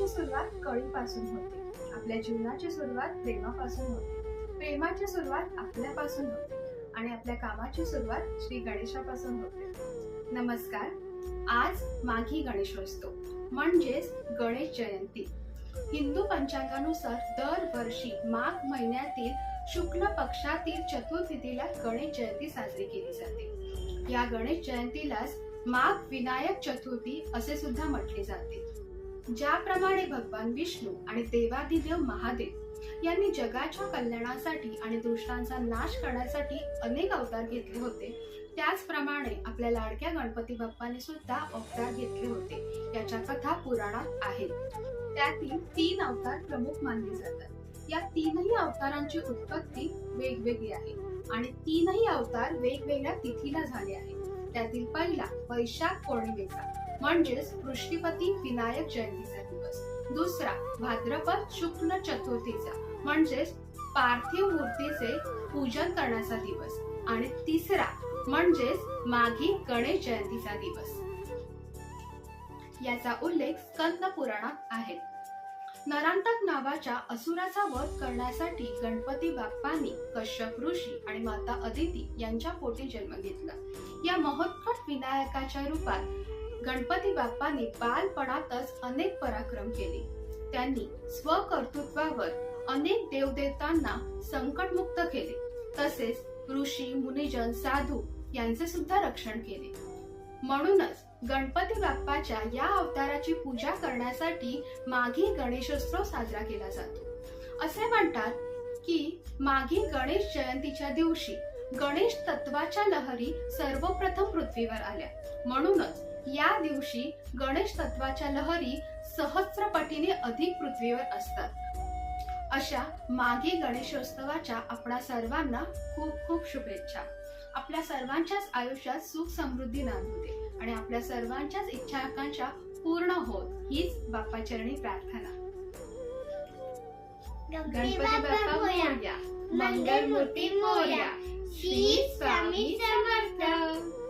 जीवनाची सुरुवात कळीपासून होते. आपल्या जीवनाची सुरुवात प्रेमापासून होते. प्रेमाची सुरुवात आपल्यापासून होते आणि आपल्या कामाची सुरुवात श्री गणेशापासून होते. नमस्कार. आज माघी गणेशोत्सव म्हणजेच गणेश जयंती. हिंदू पंचांगानुसार दरवर्षी माघ महिन्यातील शुक्ल पक्षातील चतुर्थीला गणेश जयंती साजरी केली जाते. या गणेश जयंतीलाच माघ विनायक चतुर्थी असे सुद्धा म्हटले जाते. ज्याप्रमाणे भगवान विष्णू आणि देवादिदेव महादेव यांनी जगाच्या कल्याणासाठी आणि दुष्टांचा नाश करण्यासाठी अनेक अवतार घेतले होते, त्याचप्रमाणे आपल्या लाडक्या गणपती बाप्पाने सुद्धा अवतार घेतले होते. याच्या कथा पुराणात आहेत. त्यातील 3 अवतार प्रमुख मानले जातात. या 3ही अवतारांची उत्पत्ती वेगवेगळी आहे आणि 3ही अवतार वेगवेगळ्या तिथीला झाले आहेत. त्यातील पहिला वैशाख पौर्णिमेचा म्हणजेच वृष्टीपती विनायक जयंतीचा दिवस, दुसरा भाद्रपद शुक्ल चतुर्थीचा म्हणजेच पार्थिव मूर्तीचे पूजन करण्याचा दिवस आणि तिसरा म्हणजेच माघी गणेश जयंतीचा दिवस. याचा उल्लेख स्कंद पुराणात आहे. नरांतक नावाच्या असुराचा वध करण्यासाठी गणपती बाप्पांनी कश्यप ऋषी आणि माता अदिती यांच्या पोटी जन्म घेतला. या महोत्कट विनायकाच्या रूपात गणपती बाप्पांनी बालपणातच अनेक पराक्रम केले. त्यांनी स्वकर्तृत्वावर अनेक देवदेवतांना संकटमुक्त केले. तसेच ऋषी मुनिजन साधू यांचे सुद्धा रक्षण केले. म्हणूनच गणपती बाप्पाच्या या अवताराची पूजा करण्यासाठी माघी गणेशोत्सव साजरा केला जातो. असे म्हणतात की माघी गणेश जयंतीच्या दिवशी गणेश तत्वाच्या लहरी सर्वप्रथम पृथ्वीवर आल्या. म्हणूनच या दिवशी गणेश तत्वाच्या लहरी सहस्रपटीने अधिक पृथ्वीवर असतात. अशा माघी गणेशोत्सवाच्या आपणा सर्वांना खूप खूप शुभेच्छा. आपल्या सर्वांच्याच आयुष्यात सुख समृद्धी नांदू दे आणि आपल्या सर्वांच्याच इच्छा आकांक्षा पूर्ण होत हीच बाप्पाचरणी प्रार्थना. गणपती बाप्पा मोरया, मंगल मूर्ती मोरया, श्री स्वामी समर्थ.